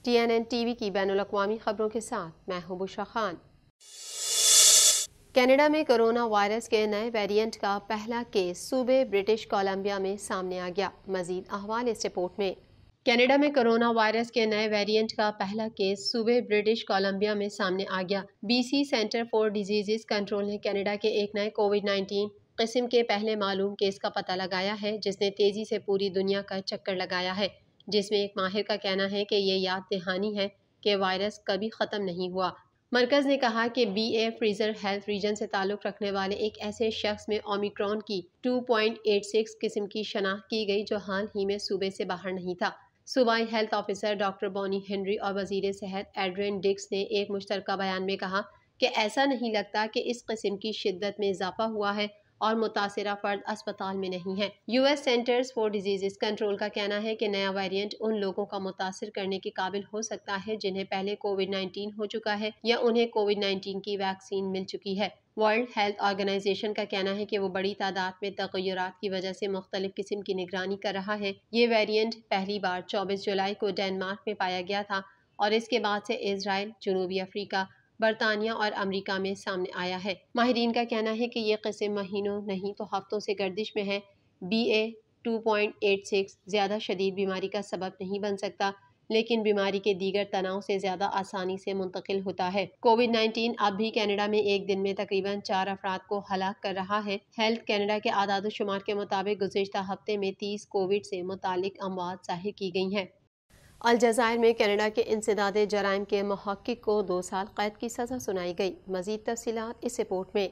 TNN TV की बैनुल-अक़वामी खबरों के साथ मैं हूं बुशरा खान। कनाडा में कोरोना वायरस के नए वेरिएंट का पहला केस सूबे ब्रिटिश कोलंबिया में सामने आ गया। मजीद अहवाल इस रिपोर्ट में। कनाडा में कोरोना वायरस के नए वेरिएंट का पहला केस सूबे ब्रिटिश कोलंबिया में सामने आ गया। BC centre for disease control ने कनाडा के एक नए कोविड-19 किस्म के पहले मालूम केस का पता लगाया है, जिसने तेजी से पूरी दुनिया का चक्कर लगाया है, जिसमें एक माहिर का कहना है कि ये याद दहानी है कि वायरस कभी ख़त्म नहीं हुआ। मरकज़ ने कहा कि BA फ्रीजर हेल्थ रीजन से ताल्लुक़ रखने वाले एक ऐसे शख्स में ओमिक्रॉन की 2.86 किस्म की शनाख्त की गई, जो हाल ही में सूबे से बाहर नहीं था। सूबाई health officer doctor Bonnie Henry और वज़ीर सेहत एड्रियन डिक्स ने एक मुश्तरका बयान में कहा कि ऐसा नहीं लगता कि इस किस्म की शिद्दत में इजाफा हुआ है और मुतासिरा फर्द अस्पताल में नहीं है। US centres for disease control का कहना है कि नया वेरिएंट उन लोगों का मुतासिर करने के काबिल हो सकता है जिन्हें पहले कोविड-19 हो चुका है या उन्हें कोविड-19 की वैक्सीन मिल चुकी है। वर्ल्ड हेल्थ ऑर्गेनाइजेशन का कहना है कि वो बड़ी तादाद में तग़य्युरात की वजह से मुख्तलिफ किस्म की निगरानी कर रहा है। ये वेरिएंट पहली बार 24 जुलाई को डेनमार्क में पाया गया था और इसके बाद से इजराइल, जनूबी अफ्रीका, बरतानिया और अमेरिका में सामने आया है। माहिरीन का कहना है कि ये किस्म महीनों नहीं तो हफ्तों से गर्दिश में है। BA 2.86 ज़्यादा शदीद बीमारी का सबब नहीं बन सकता, लेकिन बीमारी के दीगर तनाव से ज़्यादा आसानी से मुंतकिल होता है। कोविड-19 अब भी कनाडा में एक दिन में तकरीबन 4 अफराद को हलाक कर रहा है। हेल्थ कनाडा के आदाद-ओ-शुमार के मुताबिक गुज़िश्ता हफ्ते में 30 कोविड से मुतालिक अमवात ज़ाहिर की गई हैं। अलजज़ायर में कनाडा के इंसदादे जराइम के मुहक्किक को 2 साल कैद की सज़ा सुनाई गई। मज़ीद तफ़सीलात इस रिपोर्ट में।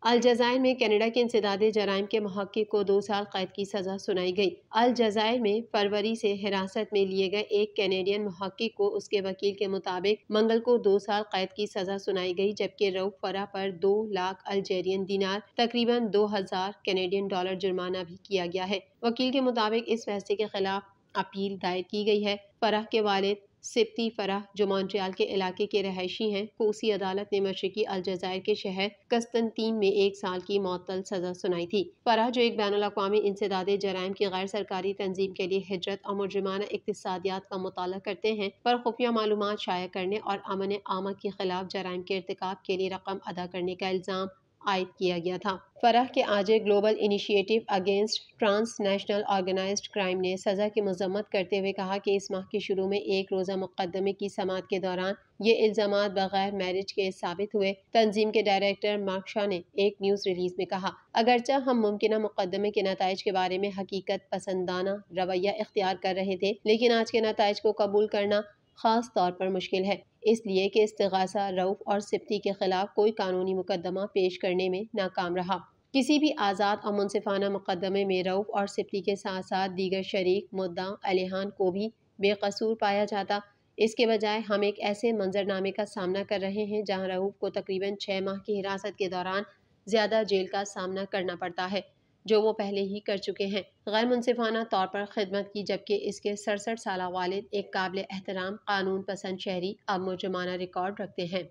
अलजज़ायर में कनाडा के इंसदादे जराइम के मुहक्किक को 2 साल कैद की सज़ा सुनाई गई। अलजज़ायर में फरवरी से हिरासत में लिए गए एक कैनेडियन मुहक्किक को उसके वकील के मुताबिक मंगल को 2 साल कैद की सज़ा सुनाई गई, जबकि रऊफ फरा पर 2 लाख अल्जेरियन दिनार तकरीबन 2000 कैनेडियन डॉलर जुर्माना भी किया गया है। वकील के मुताबिक इस फैसले के खिलाफ अपील दायर की गई है। फराह के वालिद सिप्ती फराह, जो मॉन्ट्रियल के इलाके के रहायशी हैं, को उसी अदालत ने मशरकी अलजज़ायर के शहर कस्तनतीन में 1 साल की मअतल सज़ा सुनाई थी। फराह, जो एक बैनुल-अक़वामी इंसदादे जराइम की गैर सरकारी तंजीम के लिए हिजरत और मुजरिमाना इक़्तिसादियात का मुताला करते हैं, पर खुफिया मालूमात शाया करने और अमन आमा के खिलाफ जराइम के इर्तिकाब के लिए रकम अदा करने का इल्ज़ाम आयद किया गया था। फराह के आजे Global Initiative Against Transnational Organized Crime ने सज़ा की मज़म्मत करते हुए कहा कि इस माह के शुरू में एक रोज़ा मुक़दमे की समाअत के दौरान ये इल्ज़ामात बगैर मैरिज के साबित हुए। तंजीम के डायरेक्टर मार्क शाह ने एक न्यूज़ रिलीज में कहा, अगरचा हम मुमकिना मुक़दमे के नताइज के बारे में हकीकत पसंदाना रवैया इख्तियार कर रहे थे, लेकिन आज के नताइज को कबूल करना ख़ास तौर पर मुश्किल है, इसलिए कि इस्तिग़ासा रऊफ और सिप्ती के खिलाफ कोई कानूनी मुकदमा पेश करने में नाकाम रहा। किसी भी आज़ाद और मुनसिफाना मुकदमे में रऊफ और सिप्ती के साथ साथ दीगर शरीक मुद्दा अलिहान को भी बेकसूर पाया जाता। इसके बजाय हम एक ऐसे मंजरनामे का सामना कर रहे हैं जहाँ रऊफ को तकरीबन 6 माह की हिरासत के दौरान ज़्यादा जेल का सामना करना पड़ता है, जो वो पहले ही कर चुके हैं। गैर मुनसिफाना तौर पर खिदमत की, जबकि इसके 67 साला वालिद एक काबिल एहतराम कानून पसंद शहरी अब मुजरिमाना रिकॉर्ड रखते हैं।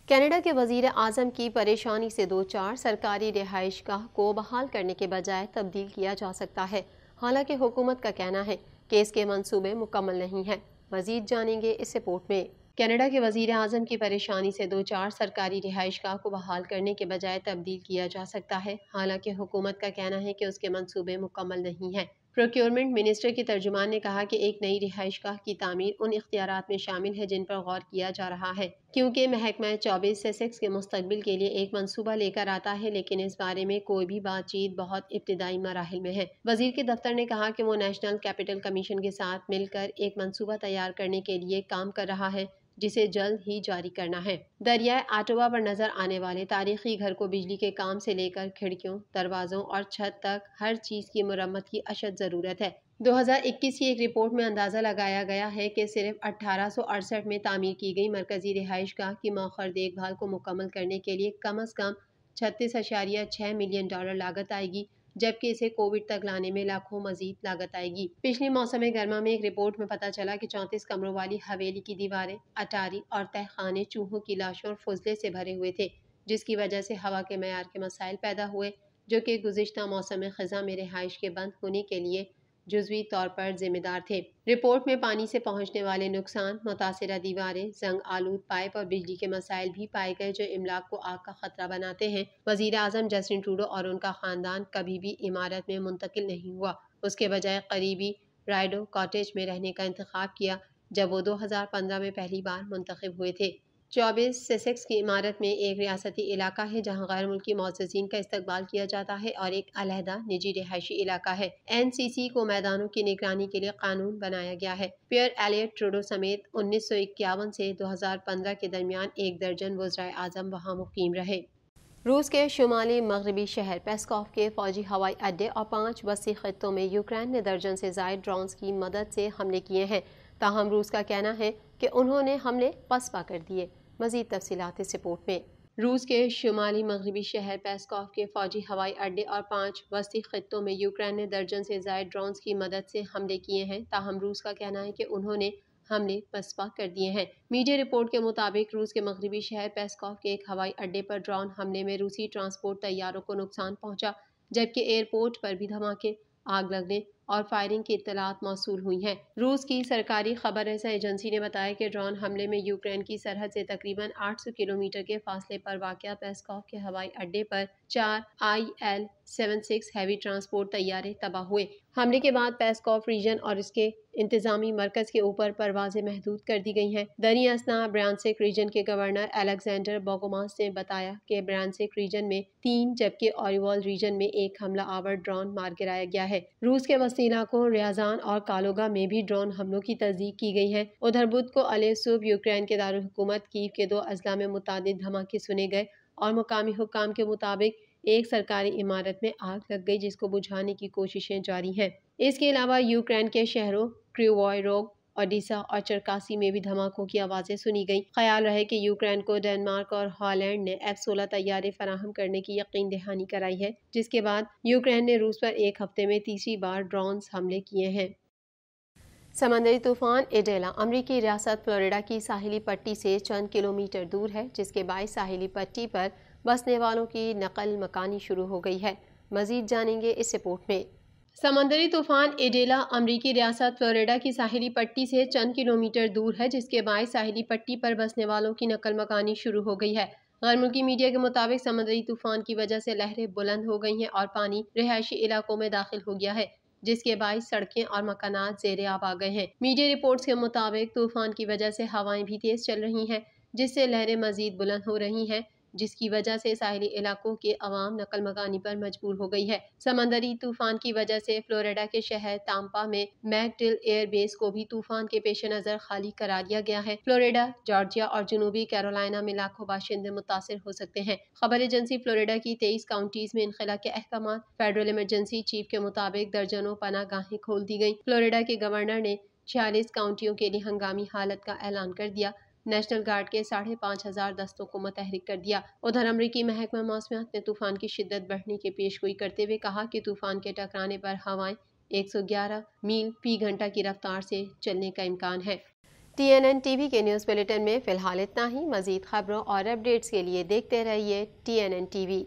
कनाडा के वज़ीर आज़म की परेशानी से दो चार सरकारी रिहाइशगाह को बहाल करने के बजाय तब्दील किया जा सकता है। हालांकि हुकूमत का कहना है कि इसके मंसूबे मुकम्मल नहीं हैं। मज़ीद जानेंगे इस रिपोर्ट में। कनाडा के वज़ीर आज़म की परेशानी से दो चार सरकारी रिहाइशगाह को बहाल करने के बजाय तब्दील किया जा सकता है। हालांकि हुकूमत का कहना है कि उसके मंसूबे मुकम्मल नहीं हैं। प्रोक्योरमेंट मिनिस्टर की तर्जुमान ने कहा कि एक नई रिहाइशगाह की तामीर उन इख्तियारात में शामिल है जिन पर गौर किया जा रहा है, क्योंकि महकमा 24 सेसेक्स के मुस्तकबिल के लिए एक मंसूबा लेकर आता है, लेकिन इस बारे में कोई भी बातचीत बहुत इब्तिदाई मराहिल में है। वजीर के दफ्तर ने कहा कि वो नेशनल कैपिटल कमीशन के साथ मिलकर एक मंसूबा तैयार करने के लिए काम कर रहा है, जिसे जल्द ही जारी करना है। दरियाए आटोवा पर नजर आने वाले तारीखी घर को बिजली के काम से लेकर खिड़कियों, दरवाजों और छत तक हर चीज की मुरम्मत की अशद जरूरत है। 2021 की एक रिपोर्ट में अंदाजा लगाया गया है कि सिर्फ 1868 में तामीर की गई मरकजी रिहाइशगाह की मौखर देखभाल को मुकम्मल करने के लिए कम अज कम 36.6 मिलियन डॉलर लागत आएगी, जबकि इसे कोविड तक लाने में लाखों मजीद लागत आएगी। पिछले मौसम गर्मा में एक रिपोर्ट में पता चला कि 34 कमरों वाली हवेली की दीवारें, अटारी और तहखाने चूहों की लाशों और फुजले से भरे हुए थे, जिसकी वजह से हवा के मयार के मसाइल पैदा हुए, जो कि गुज़िश्ता मौसम ख़ज़ा में रिहाइश के बंद होने के लिए जुज़वी तौर पर जिम्मेदार थे। रिपोर्ट में पानी से पहुंचने वाले नुकसान, मुतासिरा दीवारें, जंग आलूद पाइप और बिजली के मसाइल भी पाए गए जो इमलाक को आग का खतरा बनाते हैं। वज़ीर आज़म जस्टिन ट्रूडो और उनका खानदान कभी भी इमारत में मुंतकिल नहीं हुआ। उसके बजाय करीबी राइडो कॉटेज में रहने का इंतखाब किया जब वो 2015 में पहली बार मुंतखब हुए थे। 24 सेसेक्स की इमारत में एक रियासती इलाका है जहाँ गैर मुल्की मोअज़्ज़िज़ीन का इस्तकबाल किया जाता है और एक अलहदा निजी रिहायशी इलाका है। NCC को मैदानों की निगरानी के लिए कानून बनाया गया है। पियर एलियट ट्रूडो समेत 1951 से 2015 के दरमियान 1 दर्जन वज़राए आज़म वहाँ मुकीम रहे। रूस के शुमाली मगरबी शहर पेस्कॉव के फौजी हवाई अड्डे और 5 वसी खित्तों में यूक्रेन ने दर्जन से ज़ायद ड्रोन्स की मदद से हमले किए हैं। ताहम रूस का कहना है कि उन्होंने हमले पसपा कर दिए। मज़ीद तफसीलात इस रिपोर्ट में। रूस के शुमाली मगरबी शहर पेस्कॉव के फौजी हवाई अड्डे और 5 वसी खित्तों में यूक्रेन ने दर्जन से ज़ायद ड्रोन्स की मदद से हमले किए हैं। ताहम रूस का कहना है कि उन्होंने हमले पसपा कर दिए हैं। मीडिया रिपोर्ट के मुताबिक रूस के मगरबी शहर पेस्कॉव के एक हवाई अड्डे पर ड्रोन हमले में रूसी ट्रांसपोर्ट तैयारों को नुकसान पहुंचा, जबकि एयरपोर्ट पर भी धमाके, आग लगने और फायरिंग की इत्तलात मौसूल हुई हैं। रूस की सरकारी खबर रसा एजेंसी ने बताया कि ड्रोन हमले में यूक्रेन की सरहद से तकरीबन 800 किलोमीटर के फासले पर वाक़या पेस्कॉव के हवाई अड्डे पर 4 IL-76 हैवी ट्रांसपोर्ट तैयारे तबाह हुए। हमले के बाद पेस्कॉव रीजन और इसके इंतजामी मरकज के ऊपर परवाजें महदूद कर दी गई हैं। दरी असना ब्रांसिक रीजन के गवर्नर अलेक्जेंडर बोगोमास ने बताया कि ब्रांसिक रीजन में 3 जबकि ओरिवोल रीजन में 1 हमला आवर ड्रोन मार गिराया गया है। रूस के वसी इलाकों रियाजान और कालोगा में भी ड्रोन हमलों की तस्दीक की गई है। उधर बुध को अले सुबह यूक्रेन के दारुल हुकूमत कीव के 2 अजला में मुतादिद धमाके सुने गए और मुकामी हुक्काम के मुताबिक एक सरकारी इमारत में आग लग गई जिसको बुझाने की कोशिशें जारी हैं। इसके अलावा यूक्रेन के शहरों क्रिवोय रोग, ओडिशा और चरकासी में भी धमाकों की आवाज़ें सुनी गई। ख्याल रहे कि यूक्रेन को डेनमार्क और हॉलैंड ने F-16 तैयारे फराहम करने की यकीन दहानी कराई है, जिसके बाद यूक्रेन ने रूस पर एक हफ्ते में तीसरी बार ड्रोन हमले किए हैं। समंदरी तूफान एडेला अमरीकी रियासत फ्लोरिडा की साहिली पट्टी से चंद किलोमीटर दूर है, जिसके बायस साहिली पट्टी पर बसने वालों की नकल मकानी शुरू हो गई है। मजीद जानेंगे इस रिपोर्ट में। समंदरी तूफान एडेला अमरीकी रियासत फ्लोरिडा की साहिली पट्टी से चंद किलोमीटर दूर है, जिसके बायस साहिली पट्टी पर बसने वालों की नकल मकानी शुरू हो गई है। गैर मुल्की मीडिया के मुताबिक समंदरी तूफान की वजह से लहरें बुलंद हो गई हैं और पानी रिहायशी इलाकों में दाखिल हो गया है, जिसके बायस सड़कें और मकानात ज़ेरे आब आ गए हैं। मीडिया रिपोर्ट्स के मुताबिक तूफान की वजह से हवाएं भी तेज चल रही हैं, जिससे लहरें मजीद बुलंद हो रही हैं, जिसकी वजह से साहिली इलाकों के अवाम नकल मकानी पर मजबूर हो गई है। समंदरी तूफान की वजह से फ्लोरिडा के शहर ताम्पा में मैकडिल एयर बेस को भी तूफान के पेश नजर खाली करा दिया गया है। फ्लोरिडा, जॉर्जिया और जनूबी कैरोलिना में लाखों बाशिंदे मुतासिर हो सकते हैं। खबर एजेंसी फ्लोरिडा की 23 काउंटीज में इनखला के अहकाम। फेडरल इमरजेंसी चीफ के मुताबिक दर्जनों पनाह गाहें खोल दी गई। फ्लोरिडा के गवर्नर ने 46 काउंटियों के लिए हंगामी हालत का ऐलान कर दिया। नेशनल गार्ड के 5,500 दस्तों को मुतहरिक कर दिया। उधर अमरीकी महकमा मौसमियात ने तूफान की शिद्दत बढ़ने की पेशगोई करते हुए कहा कि तूफान के टकराने पर हवाएं 111 मील फी घंटा की रफ्तार से चलने का इम्कान है। TNN TV के न्यूज़ बुलेटिन में फ़िलहाल इतना ही। मज़ीद खबरों और अपडेट्स के लिए देखते रहिए TNN TV।